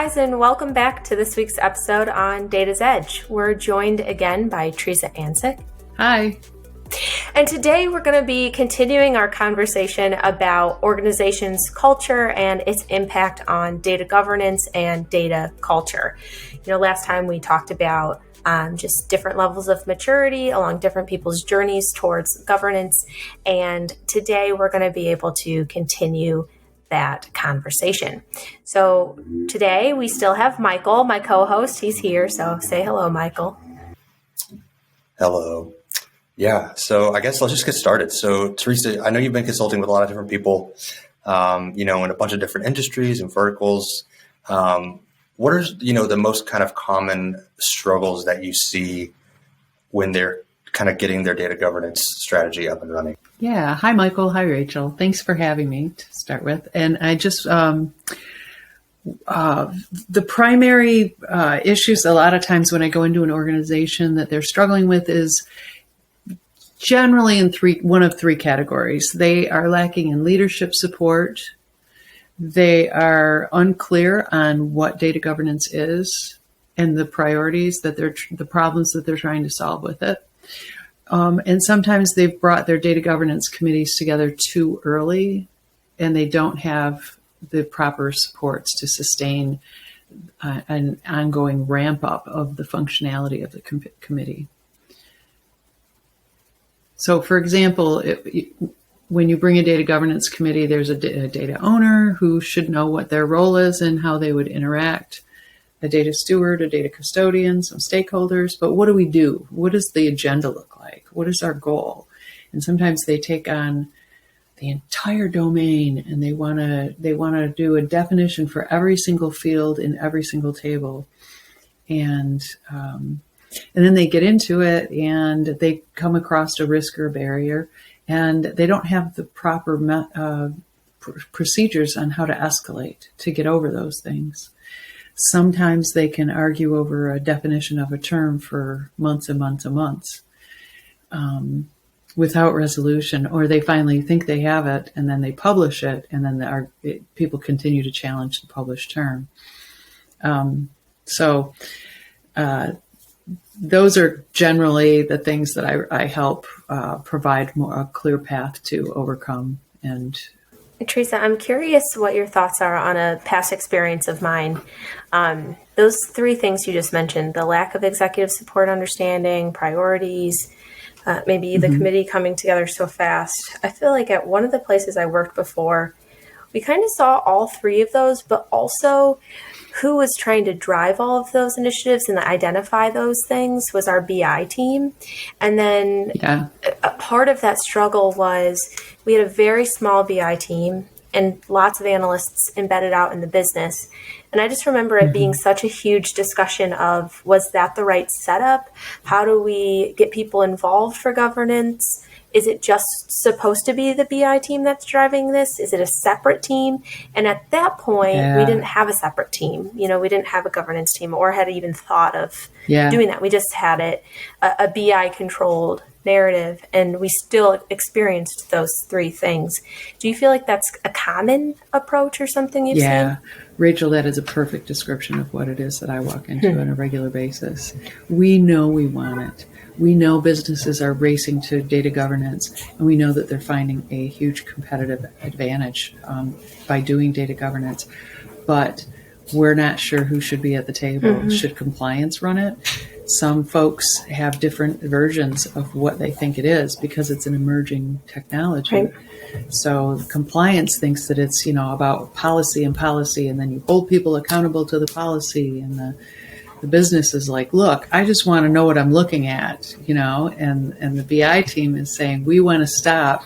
guys, and welcome back to this week's episode on Data's Edge. We're joined again by Theresa Ancick. Hi. And today we're going to be continuing our conversation about organizations' culture and its impact on data governance and data culture. Last time we talked about just different levels of maturity along different people's journeys towards governance. And today we're going to be able to continue that conversation. So today we still have Michael, my co-host. He's here. So say hello, Michael. Hello. Yeah. So I guess let's just get started. So Theresa, I know you've been consulting with a lot of different people, in a bunch of different industries and verticals. What are, the most kind of common struggles that you see when they're kind of getting their data governance strategy up and running? Yeah. Hi, Michael. Hi, Rachel. Thanks for having me to start with. And I just, the primary issues a lot of times when I go into an organization that they're struggling with is generally in one of three categories. They are lacking in leadership support. They are unclear on what data governance is and the priorities the problems that they're trying to solve with it. And sometimes they've brought their data governance committees together too early, and they don't have the proper supports to sustain an ongoing ramp up of the functionality of the committee. So, for example, when you bring a data governance committee, there's a data owner who should know what their role is and how they would interact. A data steward, a data custodian, some stakeholders. But what do we do? What does the agenda look like? What is our goal? And sometimes they take on the entire domain and they want to do a definition for every single field in every single table. And then they get into it and they come across a risk or a barrier, and they don't have the proper procedures on how to escalate to get over those things. Sometimes they can argue over a definition of a term for months and months and months without resolution, or they finally think they have it and then they publish it, and then people continue to challenge the published term. Those are generally the things that I help provide a clear path to overcome. And Theresa, I'm curious what your thoughts are on a past experience of mine. Those three things you just mentioned, the lack of executive support understanding, priorities, maybe the committee coming together so fast. I feel like at one of the places I worked before, we kind of saw all three of those, but also who was trying to drive all of those initiatives and identify those things was our BI team. And then a part of that struggle was we had a very small BI team and lots of analysts embedded out in the business. And I just remember it being such a huge discussion of, was that the right setup? How do we get people involved for governance? Is it just supposed to be the BI team that's driving this? Is it a separate team? And at that point, we didn't have a separate team. We didn't have a governance team or had even thought of doing that. We just had a BI controlled narrative, and we still experienced those three things. Do you feel like that's a common approach or something you've seen? Rachel, that is a perfect description of what it is that I walk into on a regular basis. We know we want it. We know businesses are racing to data governance, and we know that they're finding a huge competitive advantage by doing data governance, but we're not sure who should be at the table. Should compliance run it? Some folks have different versions of what they think it is because it's an emerging technology. Right. So compliance thinks that it's, about policy, and then you hold people accountable to the policy, and the business is like, look, I just want to know what I'm looking at, and the BI team is saying, we want to stop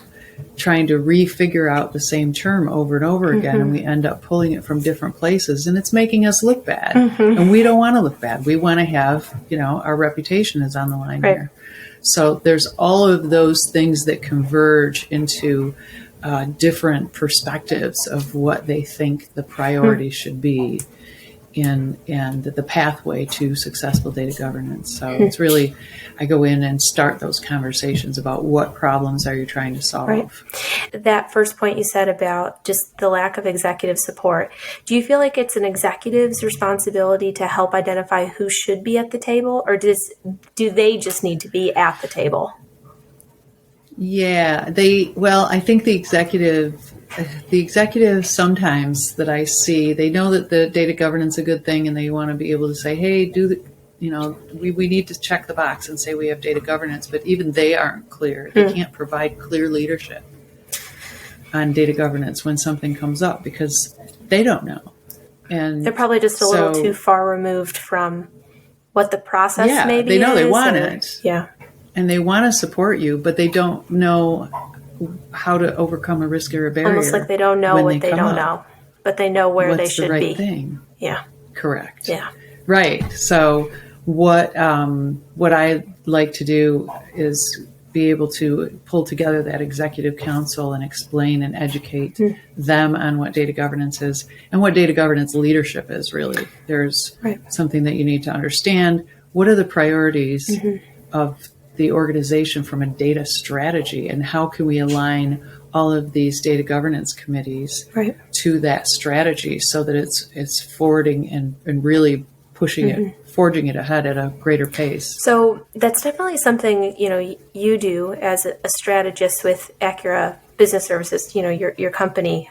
trying to refigure out the same term over and over again. And we end up pulling it from different places, and it's making us look bad. And we don't want to look bad. We want to have, our reputation is on the line here. So there's all of those things that converge into different perspectives of what they think the priority should be. and the pathway to successful data governance. So it's really, I go in and start those conversations about what problems are you trying to solve. Right. That first point you said about just the lack of executive support, do you feel like it's an executive's responsibility to help identify who should be at the table, or do they just need to be at the table? Yeah, I think the executives sometimes that I see, they know that the data governance is a good thing, and they want to be able to say, hey, we need to check the box and say we have data governance, but even they aren't clear. They can't provide clear leadership on data governance when something comes up because they don't know. And they're probably just a little too far removed from what the process maybe they know is. They want it. Yeah. And they want to support you, but they don't know how to overcome a risk or a barrier. Almost like they don't know what they don't know, but they know where they should be. What's the right thing? Yeah. Correct. Yeah. Right. So what I like to do is be able to pull together that executive council and explain and educate them on what data governance is and what data governance leadership is really. There's something that you need to understand. What are the priorities of the organization from a data strategy, and how can we align all of these data governance committees to that strategy so that it's forwarding and really pushing it, forging it ahead at a greater pace. So that's definitely something, you do as a strategist with Acura Business Services, your company.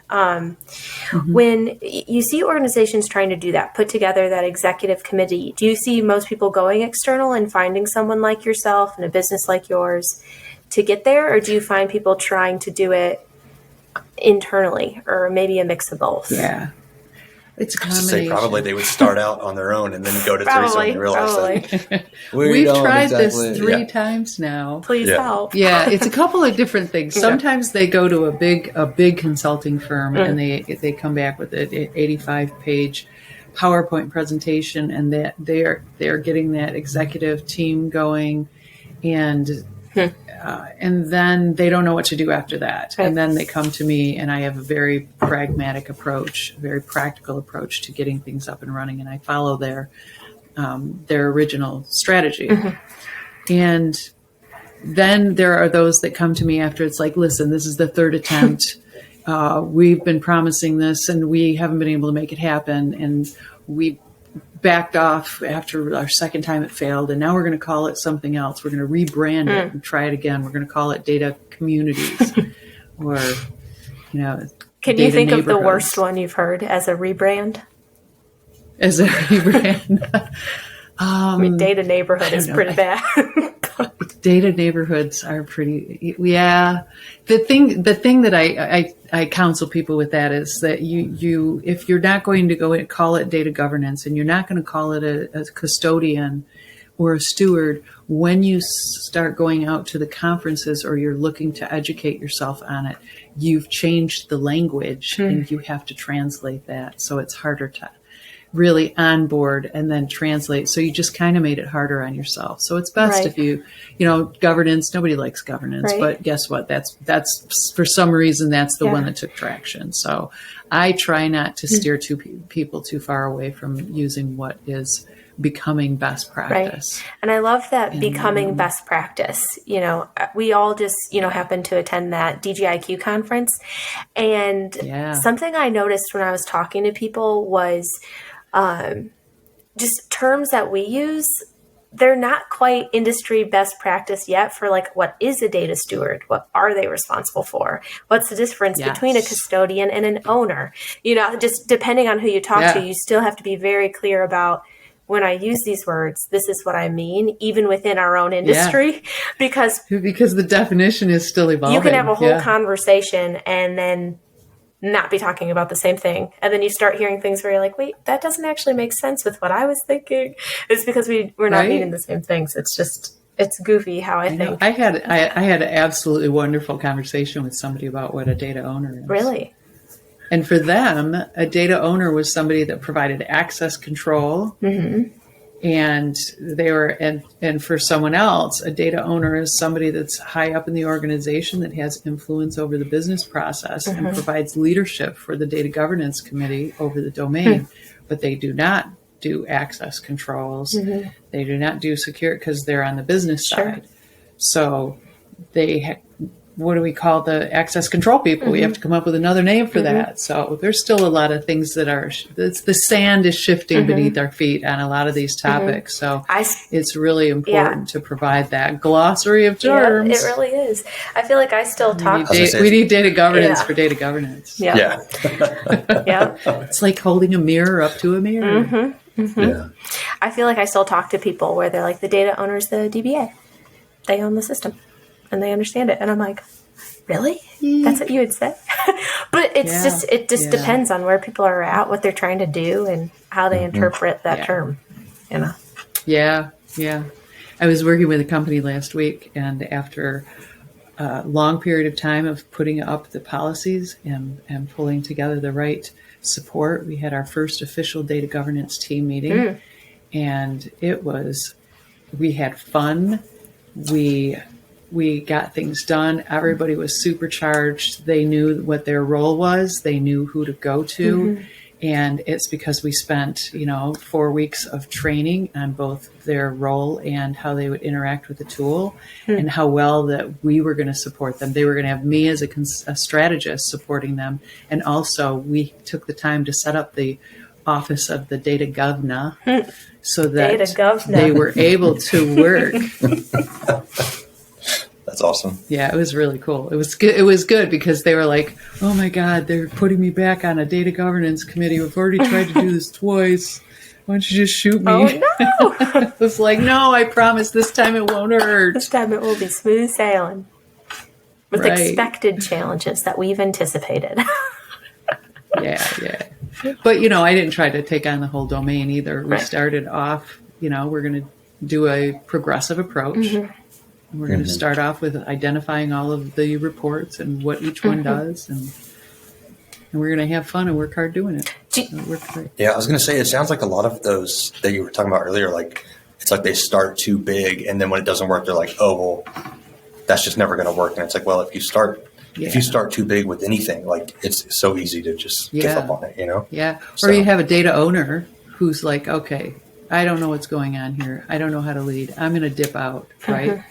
When you see organizations trying to do that, put together that executive committee, do you see most people going external and finding someone like yourself and a business like yours to get there? Or do you find people trying to do it internally, or maybe a mix of both? Yeah. It's a Just combination. say probably they would start out on their own and then go to Theresa and realize that. We've tried this 3 times now. Please help. Yeah, it's a couple of different things. Sometimes they go to a big consulting firm and they come back with an 85-page PowerPoint presentation, and that they're getting that executive team going, and then they don't know what to do after that. And then they come to me, and I have a very pragmatic approach, a very practical approach to getting things up and running. And I follow their original strategy. And then there are those that come to me after it's like, listen, this is the 3rd attempt. We've been promising this and we haven't been able to make it happen. And we backed off after our 2nd time it failed, and now we're going to call it something else. We're going to rebrand it and try it again. We're going to call it data communities, or Can you think of the worst one you've heard as a rebrand? As a rebrand, data neighborhood is pretty bad. Data neighborhoods are pretty, The thing that I counsel people with that is that you if you're not going to go and call it data governance, and you're not going to call it a custodian or a steward, when you start going out to the conferences or you're looking to educate yourself on it, you've changed the language and you have to translate that. So it's harder to really onboard and then translate. So you just kind of made it harder on yourself. So it's best if you governance, nobody likes governance, but guess what? That's for some reason, that's the one that took traction. So I try not to steer people too far away from using what is becoming best practice. Right. And I love that becoming best practice. We all just, happened to attend that DGIQ conference. And something I noticed when I was talking to people was just terms that we use. They're not quite industry best practice yet for what is a data steward? What are they responsible for? What's the difference between a custodian and an owner? Just depending on who you talk to, you still have to be very clear about, when I use these words, this is what I mean, even within our own industry, because the definition is still evolving. You can have a whole conversation and then not be talking about the same thing. And then you start hearing things where you're like, wait, that doesn't actually make sense with what I was thinking. It's because we're not meaning the same things. It's goofy how I think. I had an absolutely wonderful conversation with somebody about what a data owner is. Really? And for them, a data owner was somebody that provided access control. And and for someone else, a data owner is somebody that's high up in the organization that has influence over the business process and provides leadership for the data governance committee over the domain, but they do not do access controls. They do not do secure because they're on the business side. So they what do we call the access control people? We have to come up with another name for that. So there's still a lot of things that are, the sand is shifting beneath our feet on a lot of these topics. So it's really important to provide that glossary of terms. Yeah, it really is. I feel like I still talk. We need data governance for data governance. Yeah. It's like holding a mirror up to a mirror. Yeah. I feel like I still talk to people where they're like, the data owner's the DBA. They own the system and they understand it. And I'm like, really? That's what you would say? But it's it just depends on where people are at, what they're trying to do, and how they interpret that term, you know? Yeah. I was working with a company last week, and after a long period of time of putting up the policies and pulling together the right support, we had our first official data governance team meeting. And we had fun. We got things done. Everybody was supercharged. They knew what their role was. They knew who to go to. And it's because we spent, 4 weeks of training on both their role and how they would interact with the tool and how well that we were going to support them. They were going to have me as a strategist supporting them. And also we took the time to set up the office of the data governor so that they were able to work. That's awesome. Yeah, it was really cool. It was good. It was good because they were like, "Oh my God, they're putting me back on a data governance committee. We've already tried to do this twice. Why don't you just shoot me?" Oh no! I was like, "No, I promise. This time it won't hurt. This time it will be smooth sailing with expected challenges that we've anticipated." Yeah. But I didn't try to take on the whole domain either. We started off. We're going to do a progressive approach. We're going to start off with identifying all of the reports and what each one does, and we're going to have fun and work hard doing it. It worked great. Yeah, I was going to say, it sounds like a lot of those that you were talking about earlier, like it's like they start too big, and then when it doesn't work, they're like, "Oh, well, that's just never going to work." And it's like, well, if you start too big with anything, like it's so easy to just give up on it, Yeah. Or you have a data owner who's like, "Okay, I don't know what's going on here. I don't know how to lead. I'm going to dip out," right?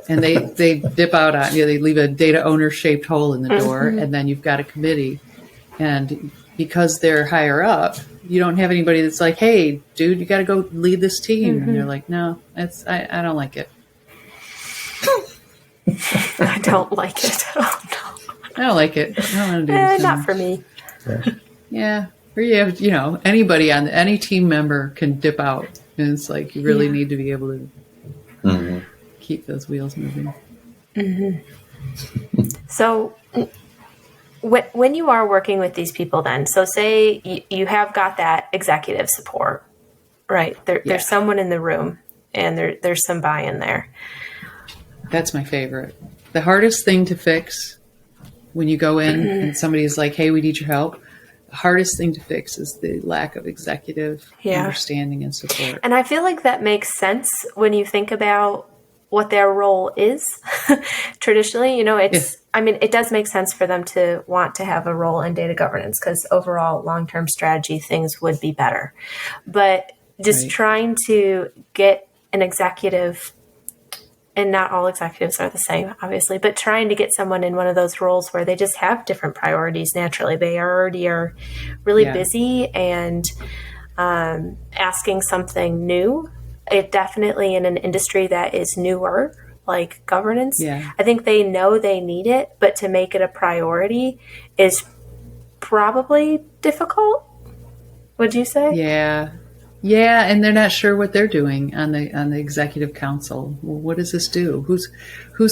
And they dip out on they leave a data owner shaped hole in the door, and then you've got a committee, and because they're higher up, you don't have anybody that's like, "Hey, dude, you got to go lead this team," and they're like, "No, I don't like it." I don't like it. Oh, no. I don't like it. I don't want to do this. Not for me. Yeah. Or you have, anybody on any team member can dip out, and it's like you really need to be able to keep those wheels moving. So when you are working with these people then, so say you have got that executive support, right? There's someone in the room and there's some buy-in there. That's my favorite. The hardest thing to fix when you go in and somebody's like, "Hey, we need your help." The hardest thing to fix is the lack of executive understanding and support. And I feel like that makes sense when you think about what their role is. Traditionally, it does make sense for them to want to have a role in data governance because overall long-term strategy things would be better. But just trying to get an executive, and not all executives are the same, obviously, but trying to get someone in one of those roles where they just have different priorities naturally. They already are really busy and asking something new. It definitely in an industry that is newer, like governance. I think they know they need it, but to make it a priority is probably difficult. Would you say? Yeah, and they're not sure what they're doing on the executive council. Well, what does this do? Who's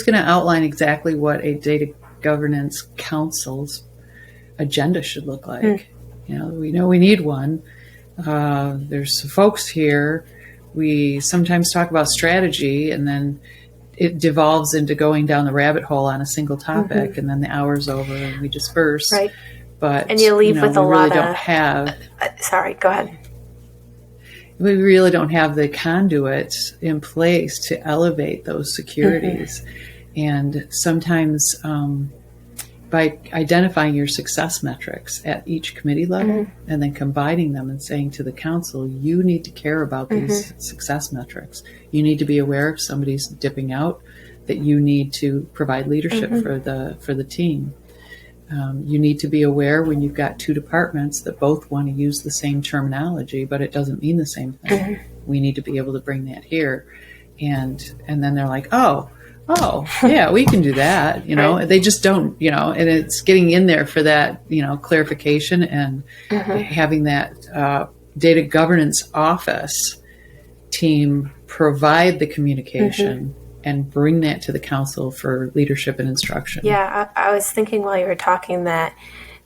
going to outline exactly what a data governance council's agenda should look like? We know we need one. There's some folks here. We sometimes talk about strategy, and then it devolves into going down the rabbit hole on a single topic, and then the hour's over and we disperse. Right. But you leave with a really lot don't have. Sorry, go ahead. We really don't have the conduits in place to elevate those securities. And sometimes by identifying your success metrics at each committee level and then combining them and saying to the council, you need to care about these success metrics. You need to be aware if somebody's dipping out, that you need to provide leadership for the team. You need to be aware when you've got two departments that both want to use the same terminology, but it doesn't mean the same thing. We need to be able to bring that here. And then they're like, oh, yeah, we can do that. They just don't, and it's getting in there for that, clarification and having that data governance office team provide the communication and bring that to the council for leadership and instruction. Yeah, I was thinking while you were talking that,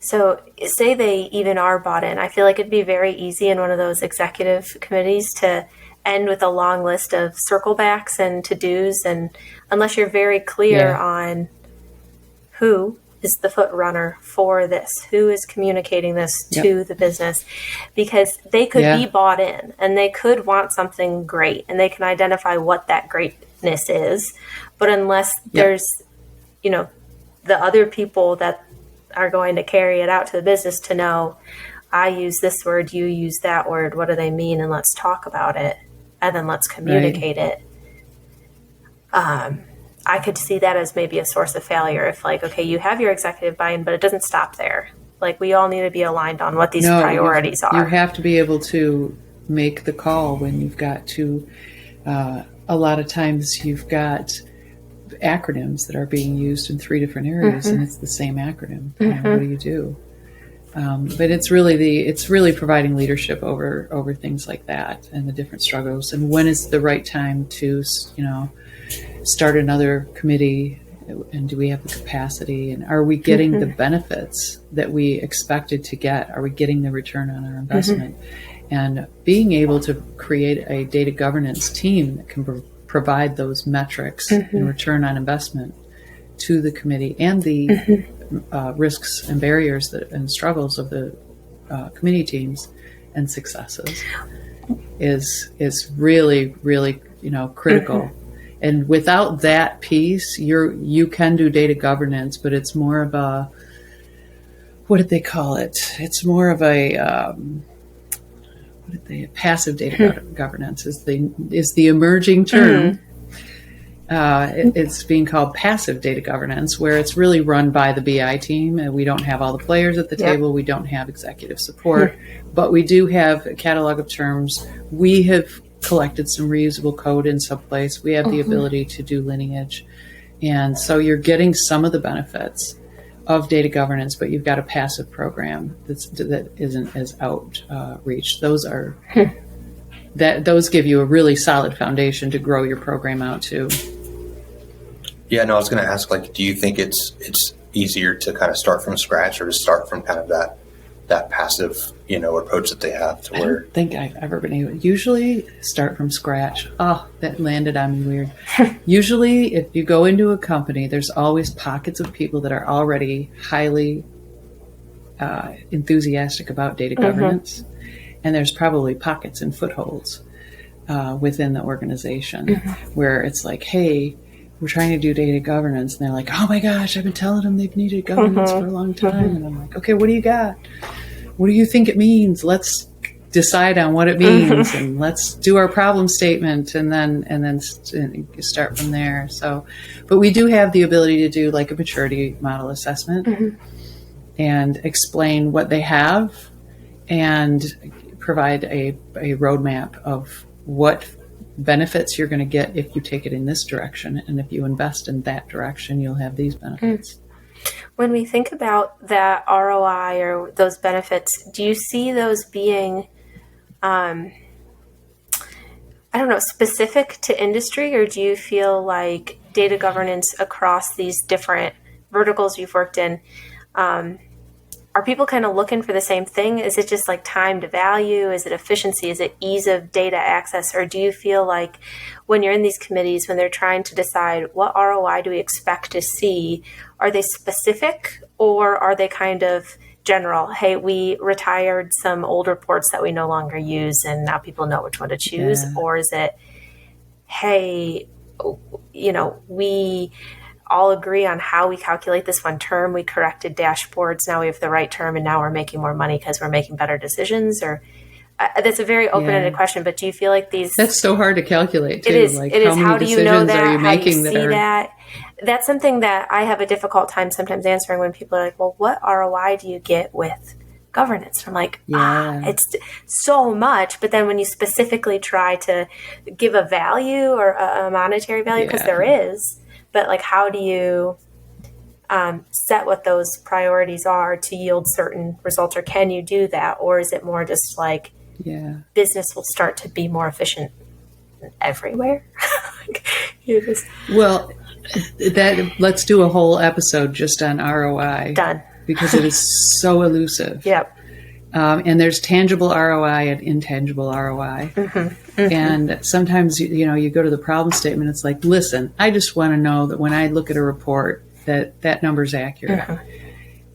so say they even are bought in. I feel like it'd be very easy in one of those executive committees to end with a long list of circle backs and to-dos, and unless you're very clear on who is the foot runner for this, who is communicating this to the business, because they could be bought in and they could want something great and they can identify what that greatness is, but unless there's the other people that are going to carry it out to the business to know, I use this word, you use that word, what do they mean, and let's talk about it. And then let's communicate it. I could see that as maybe a source of failure if okay, you have your executive buy-in, but it doesn't stop there. We all need to be aligned on what these priorities are. You have to be able to make the call when you've got to, a lot of times you've got acronyms that are being used in 3 different areas and it's the same acronym. What do you do? But it's really providing leadership over things like that and the different struggles, and when is the right time to start another committee, and do we have the capacity, and are we getting the benefits that we expected to get? Are we getting the return on our investment? And being able to create a data governance team that can provide those metrics and return on investment to the committee and the risks and barriers and struggles of the committee teams and successes is really, really, critical. And without that piece, you can do data governance, but it's more of a, what did they call it? It's more of a passive data governance is the emerging term. It's being called passive data governance, where it's really run by the BI team, and we don't have all the players at the table. We don't have executive support, but we do have a catalog of terms. We have collected some reusable code in some place. We have the ability to do lineage. And so you're getting some of the benefits of data governance, but you've got a passive program that isn't as outreach. Those are those give you a really solid foundation to grow your program out to. Yeah, no, I was going to ask, do you think it's easier to kind of start from scratch, or to start from kind of that passive, approach that they have to where? I don't think I've ever been able. Usually start from scratch. Oh, that landed on me weird. Usually if you go into a company, there's always pockets of people that are already highly enthusiastic about data governance. And there's probably pockets and footholds within the organization where it's like, hey, we're trying to do data governance. And they're like, oh my gosh, I've been telling them they've needed governance for a long time. And I'm like, okay, what do you got? What do you think it means? Let's decide on what it means and let's do our problem statement and then start from there. So, but we do have the ability to do a maturity model assessment and explain what they have and provide a roadmap of what benefits you're going to get if you take it in this direction. And if you invest in that direction, you'll have these benefits. When we think about that ROI or those benefits, do you see those being, specific to industry, or do you feel like data governance across these different verticals you've worked in, are people kind of looking for the same thing? Is it just time to value? Is it efficiency? Is it ease of data access? Or do you feel like when you're in these committees, when they're trying to decide what ROI do we expect to see, are they specific or are they kind of general? Hey, we retired some old reports that we no longer use and now people know which one to choose. Yeah. Or is it, hey, we all agree on how we calculate this one term. We corrected dashboards. Now we have the right term, and now we're making more money because we're making better decisions. Or that's a very open-ended question. But do you feel like these? That's so hard to calculate too. It is. Like, it is. how many how do you know decisions that? are you How do you making see that? That's something that I have a difficult time sometimes answering when people are like, "Well, what ROI do you get with governance?" I'm like, it's so much. But then when you specifically try to give a value or a monetary value, because there is, but like, how do you set what those priorities are to yield certain results, or can you do that? Or is it more just like business will start to be more efficient everywhere? Well, let's do a whole episode just on ROI. Done. Because it is so elusive. Yep. And there's tangible ROI and intangible ROI. And sometimes, you go to the problem statement, it's like, listen, I just want to know that when I look at a report that number's accurate.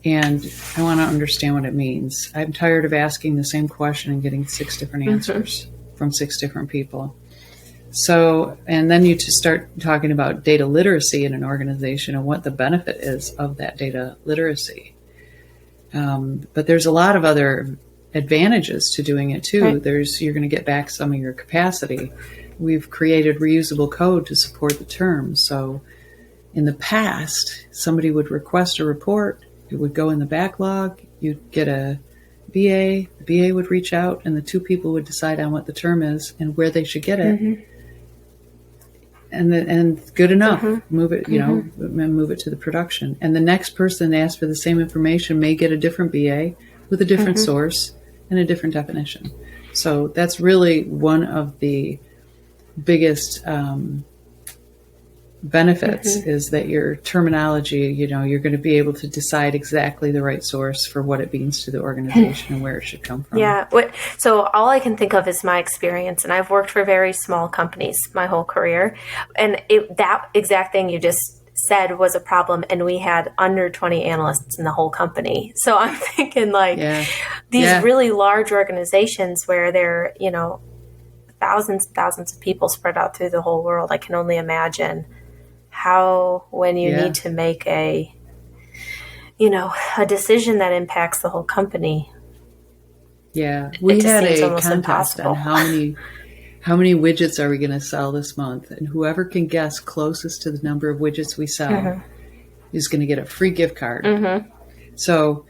And I want to understand what it means. I'm tired of asking the same question and getting 6 different answers from 6 different people. So, and then you just start talking about data literacy in an organization and what the benefit is of that data literacy. But there's a lot of other advantages to doing it too. Right. You're going to get back some of your capacity. We've created reusable code to support the terms. So in the past, somebody would request a report. It would go in the backlog. You'd get a BA. The BA would reach out, and the 2 people would decide on what the term is and where they should get it. And good enough. Move it, move it to the production. And the next person asks for the same information may get a different BA with a different source and a different definition. So that's really one of the biggest benefits is that your terminology, you're going to be able to decide exactly the right source for what it means to the organization and where it should come from. Yeah. So all I can think of is my experience, and I've worked for very small companies my whole career. And that exact thing you just said was a problem. And we had under 20 analysts in the whole company. So I'm thinking these really large organizations where they're, thousands and thousands of people spread out through the whole world. I can only imagine how, when you need to make a decision that impacts the whole company. Yeah, we had a contest on how many widgets are we going to sell this month, and whoever can guess closest to the number of widgets we sell is going to get a free gift card. So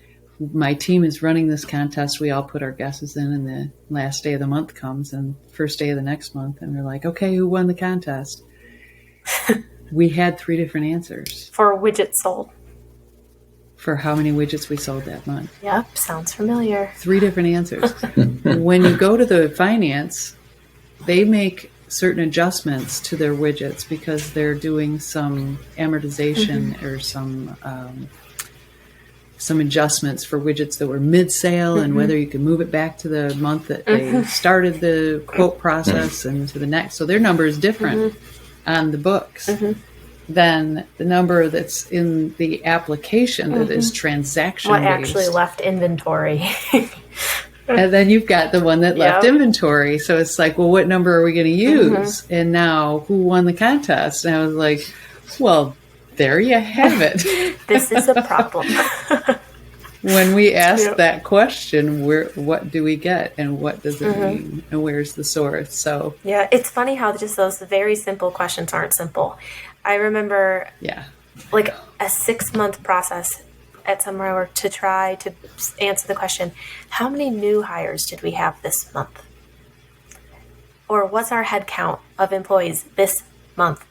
my team is running this contest. We all put our guesses in, and the last day of the month comes, and first day of the next month, and we're like, okay, who won the contest? We had 3 different answers. For widgets sold. For how many widgets we sold that month. Yep, sounds familiar. 3 different answers. When you go to the finance, they make certain adjustments to their widgets because they're doing some amortization or some adjustments for widgets that were mid-sale and whether you can move it back to the month that they started the quote process and to the next. So their number is different on the books than the number that's in the application that is transaction What based. actually left inventory. And then you've got the one that left inventory. So it's like, well, what number are we going to use? And now who won the contest? And I was like, well, there you have it. This is a problem. When we ask that question, what do we get and what does it mean and where's the source? So yeah, it's funny how just those very simple questions aren't simple. I remember like a 6-month process at somewhere I worked to try to answer the question, how many new hires did we have this month? Or what's our head count of employees this month?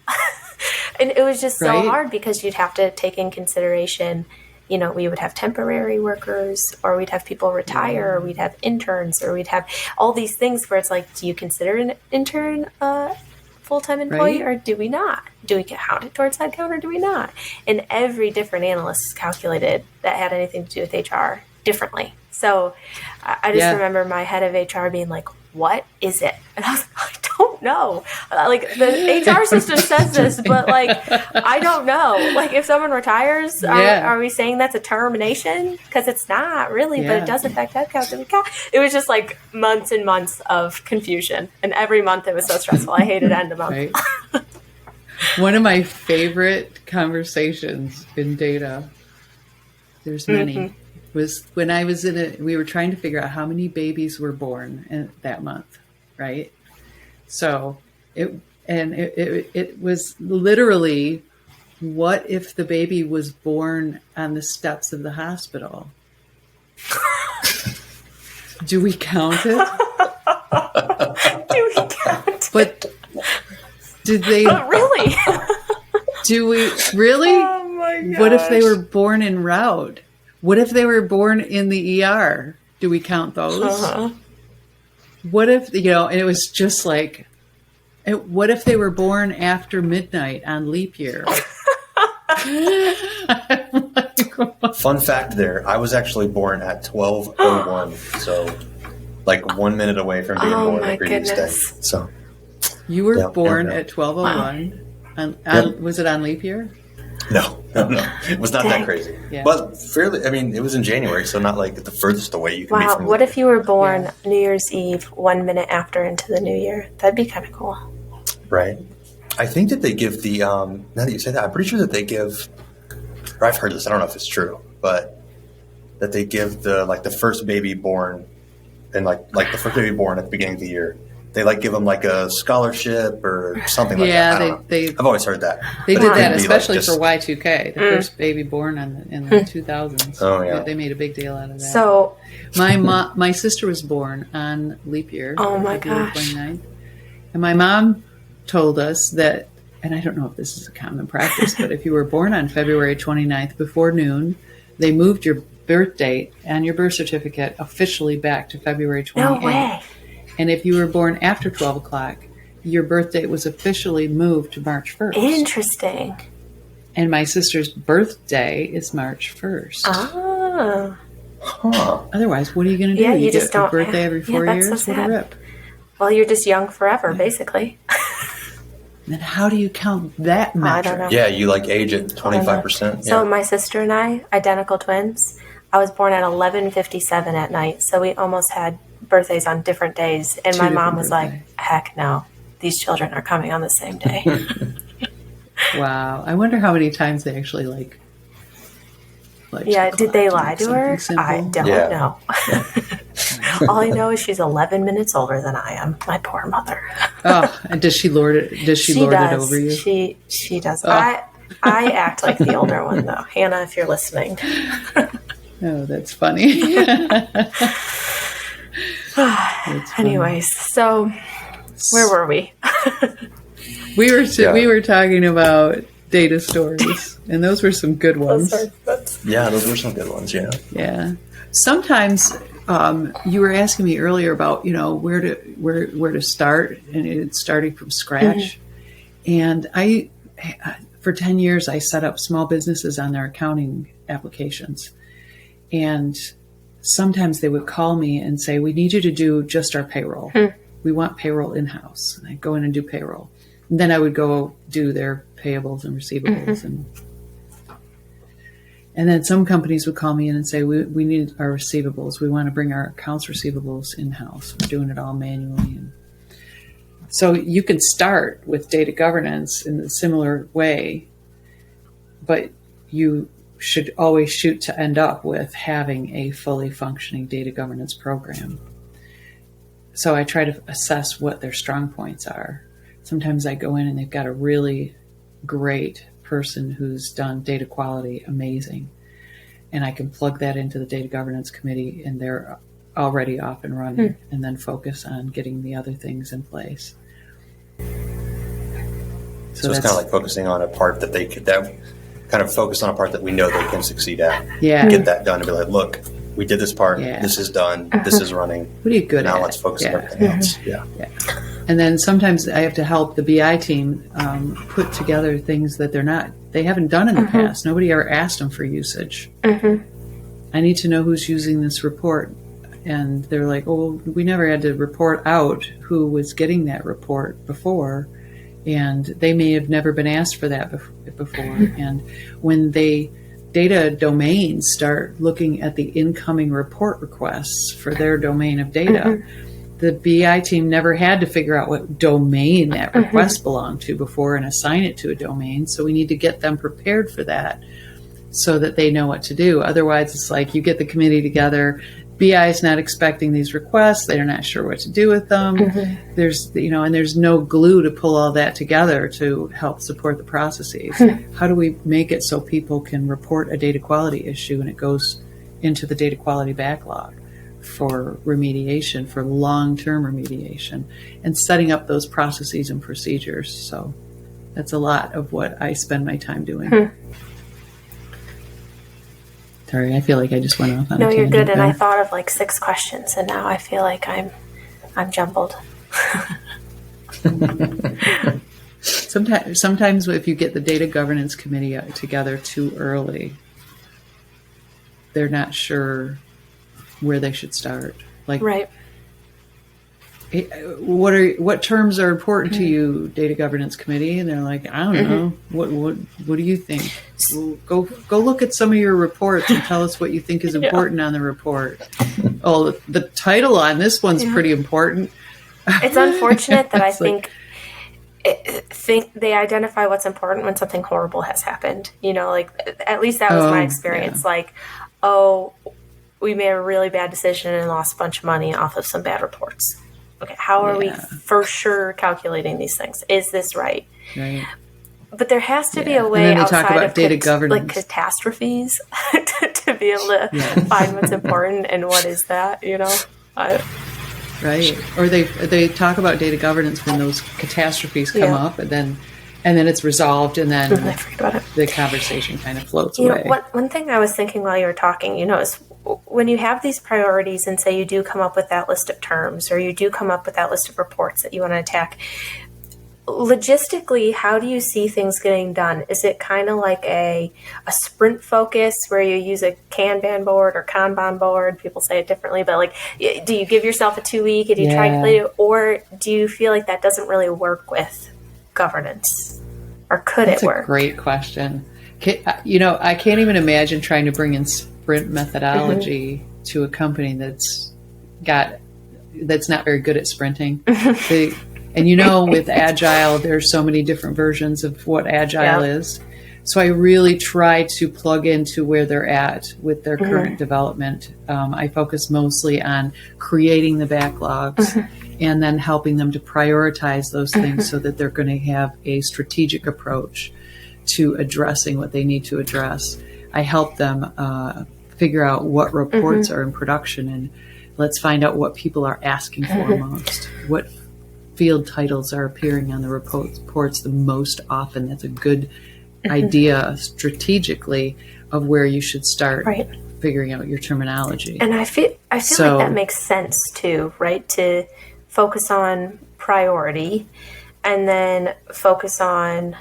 And it was just so hard because you'd have to take in consideration, we would have temporary workers, or we'd have people retire, or we'd have interns, or we'd have all these things where it's like, do you consider an intern a full-time employee or do we not? Do we count it towards headcount or do we not? And every different analyst calculated that had anything to do with HR differently. So I just remember my head of HR being like, what is it? And I was like, I don't know. Like, the HR system says this, but like, I don't know. Like, if someone retires, are we saying that's a termination? Because it's not really, but it does affect headcount. It was just like months and months of confusion. And every month it was so stressful. I hated end of month. One of my favorite conversations in data, there's many, was when I was we were trying to figure out how many babies were born in that month, right? So it was literally, what if the baby was born on the steps of the hospital? Do we count it? Do we count? But did they Really? do we really? Oh my gosh. What if they were born en route? What if they were born in the ER? Do we count those? Uh-huh. What if, and it was just like, what if they were born after midnight on leap year? Fun fact there, I was actually born at 12:01, so like 1 minute away from being born the previous day. So You were born at 12:01. Was it on leap year? No. It was not that crazy. Yeah. But fairly, it was in January, so not like the furthest away you can be from. What if you were born New Year's Eve 1 minute after into the new year? That'd be kind of cool. Right. I think that they give the, now that you say that, I'm pretty sure that they give, or I've heard this, I don't know if it's true, but that they give the first baby born, and like the first baby born at the beginning of the year, they give them like a scholarship or something like that. I've always heard that. They did that especially for Y2K, the first baby born in the 2000s. Oh yeah, they made a big deal out of that. So my sister was born on leap year. Oh my February gosh! 29th, and my mom told us that, and I don't know if this is a common practice, but if you were born on February 29th before noon, they moved your birth date and your birth certificate officially back to February 28th. No way. And if you were born after 12 o'clock, your birth date was officially moved to March 1st. Interesting. And my sister's birthday is March 1st. Ah. Huh. Otherwise, what are you going to do? Yeah, you get just don't. a birthday every 4 that's years? so What a sad. rip. Well, you're just young forever, basically. Then how do you count that metric? I don't know. Yeah, you age at 25%. So my sister and I, identical twins, I was born at 11:57 at night. So we almost had birthdays on different days. And Two my mom different was birthdays. like, heck no, these children are coming on the same day. Wow. I wonder how many times they actually Yeah, did they lie to her? Something I simple. don't know. All I know is she's 11 minutes older than I am. My poor mother. Oh, and does she lord it? Does she lord it over you? She does. Oh. I act like the older one though. Hannah, if you're listening. Oh, that's funny. Anyways, so where were we? We were talking about data stories, and those were some good ones. Yeah, those were some good ones. Yeah. Yeah. Sometimes you were asking me earlier about where to start, and it's starting from scratch. And I, for 10 years, I set up small businesses on their accounting applications, and sometimes they would call me and say, "We need you to do just our payroll. We want payroll in house." And I'd go in and do payroll, and then I would go do their payables and receivables and then some companies would call me in and say, we need our receivables. We want to bring our accounts receivables in-house. We're doing it all manually. And so you can start with data governance in a similar way, but you should always shoot to end up with having a fully functioning data governance program. So I try to assess what their strong points are. Sometimes I go in and they've got a really great person who's done data quality amazing, and I can plug that into the data governance committee, and they're already off and running, and then focus on getting the other things in place. So it's kind of like focusing on a part that focus on a part that we know they can succeed at. Yeah. Get that done and be like, look, we did this part. Yeah. This is done. This is running. What are you good at? Now let's focus on everything else. Yeah. And then sometimes I have to help the BI team put together things that they haven't done in the past. Nobody ever asked them for usage. I need to know who's using this report. And they're like, oh, we never had to report out who was getting that report before. And they may have never been asked for that before. And when data domains start looking at the incoming report requests for their domain of data, the BI team never had to figure out what domain that request belonged to before and assign it to a domain. So we need to get them prepared for that so that they know what to do. Otherwise, it's like you get the committee together. BI is not expecting these requests. They're not sure what to do with them. There's, and there's no glue to pull all that together to help support the processes. How do we make it so people can report a data quality issue and it goes into the data quality backlog for remediation, for long-term remediation, and setting up those processes and procedures? So that's a lot of what I spend my time doing. Sorry, I feel like I just went off on a tangent. No, you're good. And there. I thought of like 6 questions, and now I feel like I'm jumbled. Sometimes if you get the data governance committee together too early, they're not sure where they should start. Like, right. What terms are important to you, data governance committee? And they're like, I don't know. What do you think? Well, go look at some of your reports and tell us what you think is important on the report. Oh, the title on this one's pretty important. It's unfortunate that I think they identify what's important when something horrible has happened. Like, at least that was my experience. Yeah. Like, we made a really bad decision and lost a bunch of money off of some bad reports. Okay, how are we for sure calculating these things? Is this right? Right. But there has to be a way outside of data governance, like catastrophes, to be able to find what's important and what is that. Right. Or they talk about data governance when those catastrophes come up, and then it's resolved, and then I forget about it. The conversation kind of floats away. One thing I was thinking while you were talking, is when you have these priorities and say you do come up with that list of terms or you do come up with that list of reports that you want to attack, logistically, how do you see things getting done? Is it kind of like a sprint focus where you use a Kanban board or Kanban board? People say it differently, but like, do you give yourself a 2-week and you triangulate it, or do you feel like that doesn't really work with governance, or could it work? That's a great question. I can't even imagine trying to bring in sprint methodology to a company that's not very good at sprinting. With Agile, there's so many different versions of what Agile is. So I really try to plug into where they're at with their current development. I focus mostly on creating the backlogs and then helping them to prioritize those things so that they're going to have a strategic approach to addressing what they need to address. I help them figure out what reports are in production, and let's find out what people are asking for most. What field titles are appearing on the reports the most often. That's a good idea strategically of where you should start figuring out your terminology. And I feel like that makes sense too, right? To focus on priority and then focus on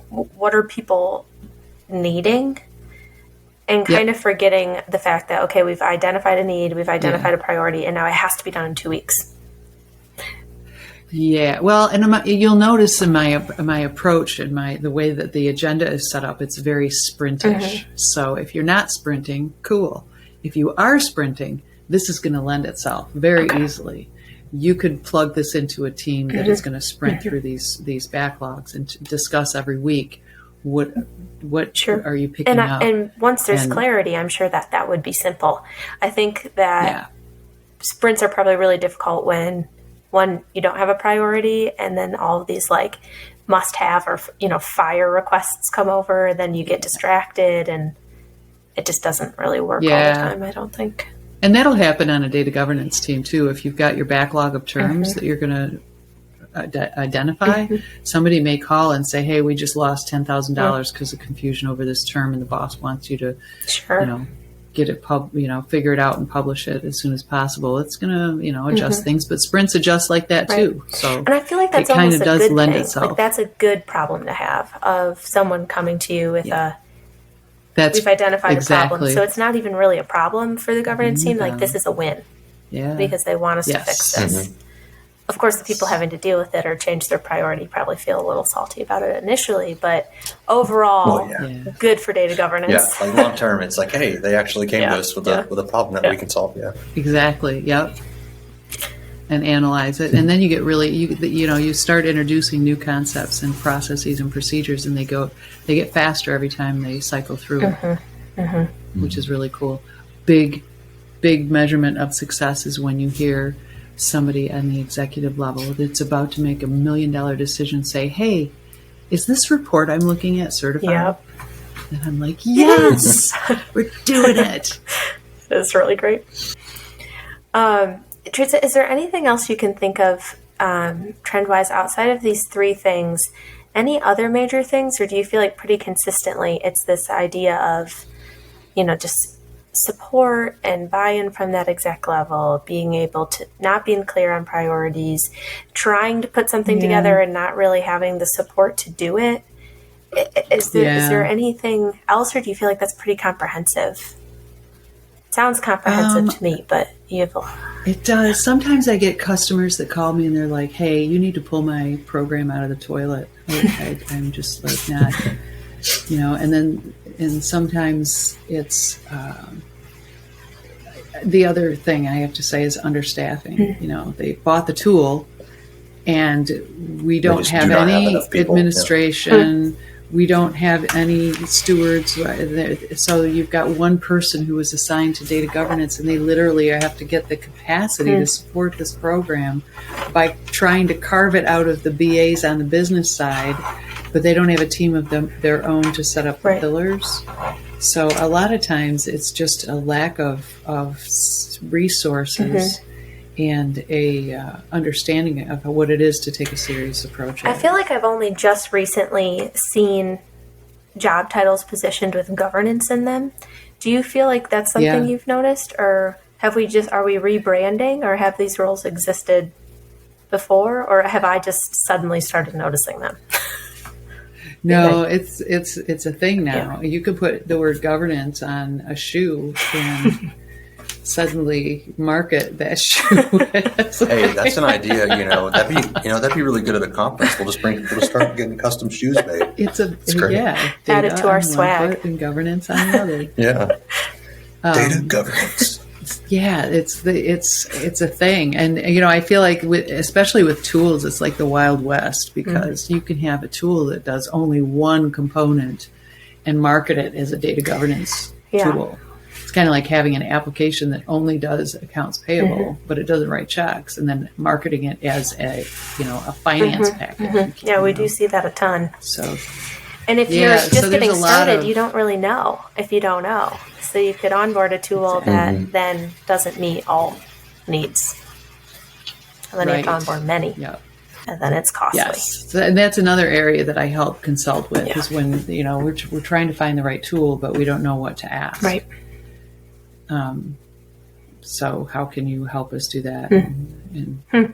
what are people needing, and kind of forgetting the fact that, okay, we've identified a need, we've identified a priority, and now it has to be done in 2 weeks. Yeah, well, and you'll notice in my approach and the way that the agenda is set up, it's very sprintish. So if you're not sprinting, cool. If you are sprinting, this is going to lend itself very easily. You could plug this into a team that is going to sprint through these backlogs and discuss every week what are you picking up. And once there's clarity, I'm sure that would be simple. I think that sprints are probably really difficult when, one, you don't have a priority, and then all of these like must have or fire requests come over, and then you get distracted, and it just doesn't really work all the time, I don't think. And that'll happen on a data governance team too. If you've got your backlog of terms that you're going to identify, somebody may call and say, hey, we just lost $10,000 because of confusion over this term, and the boss wants you to get it figure it out and publish it as soon as possible. It's going to adjust things, but sprints adjust like that too. So, and I feel like that's it kind almost of a does good lend thing. itself. Like, that's a good problem to have, of someone coming to you with we've identified a problem. So it's not even really a problem for the governance team. Like, this is a win. Yeah. Because they want us to fix this. Of course, the people having to deal with it or change their priority probably feel a little salty about it initially, but overall, good for data governance. Yeah, like long term, it's like, hey, they actually came to us with a problem that we can solve. Yeah, exactly. Yep. and analyze it. And then you get really, you start introducing new concepts and processes and procedures, and they get faster every time they cycle through it, which is really cool. Big measurement of success is when you hear somebody on the executive level that's about to make $1 million decision say, hey, is this report I'm looking at certified? Yep. And I'm like, yes, we're doing it. It's really great. Theresa, is there anything else you can think of trend-wise outside of these three things? Any other major things, or do you feel like pretty consistently it's this idea of, just support and buy-in from that exec level, being able to not being clear on priorities, trying to put something together and not really having the support to do it? Is there anything else, or do you feel like that's pretty comprehensive? It sounds comprehensive to me, but you have a lot. It does. Sometimes I get customers that call me and they're like, hey, you need to pull my program out of the toilet. I'm just like, not, and sometimes it's, the other thing I have to say is understaffing. They bought the tool and we don't have any administration. We don't have any stewards. So you've got one person who is assigned to data governance, and they literally have to get the capacity to support this program by trying to carve it out of the BAs on the business side, but they don't have a team of their own to set up the pillars. So a lot of times it's just a lack of resources and a understanding of what it is to take a serious approach. I feel like I've only just recently seen job titles positioned with governance in them. Do you feel like that's something you've noticed, or are we rebranding, or have these roles existed before, or have I just suddenly started noticing them? No, it's a thing now. You could put the word governance on a shoe and suddenly market that shoe. Hey, that's an idea. That'd be really good at a conference. We'll just start getting custom shoes made. It's great. Add it to our swag. And governance on the other. Data governance. Yeah, it's a thing, and I feel like especially with tools, it's like the Wild West, because you can have a tool that does only one component and market it as a data governance tool. It's kind of like having an application that only does accounts payable, but it doesn't write checks, and then marketing it as a finance package. Yeah, we do see that a ton. So, and if you're just getting started, you don't really know if you don't know. So you could onboard a tool that then doesn't meet all needs, and then you have to onboard many. And then it's costly. Yes, and that's another area that I help consult with is when we're trying to find the right tool, but we don't know what to ask. Right. So how can you help us do that?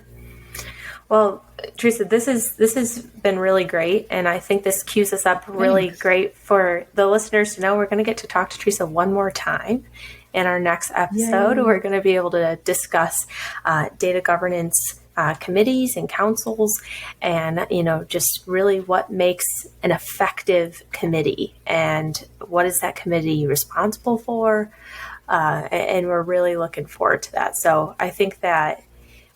Well, Theresa, this has been really great, and I think this cues us up really great for the listeners to know we're going to get to talk to Theresa one more time in our next episode. We're going to be able to discuss data governance committees and councils, and just really what makes an effective committee and what is that committee responsible for. And we're really looking forward to that. So I think that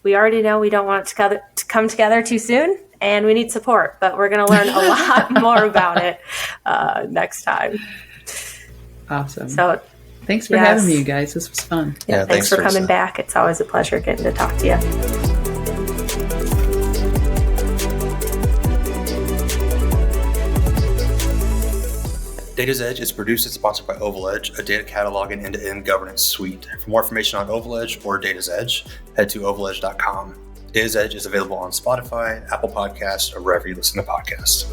we already know we don't want it to come together too soon, and we need support, but we're going to learn a lot more about it next time. Awesome. So thanks for having me, you guys. This was fun. Yeah, thanks for coming back. It's always a pleasure getting to talk to you. Data's Edge is produced and sponsored by Ovaledge, a data catalog and end-to-end governance suite. For more information on Ovaledge or Data's Edge, head to ovaledge.com. Data's Edge is available on Spotify, Apple Podcasts, or wherever you listen to podcasts.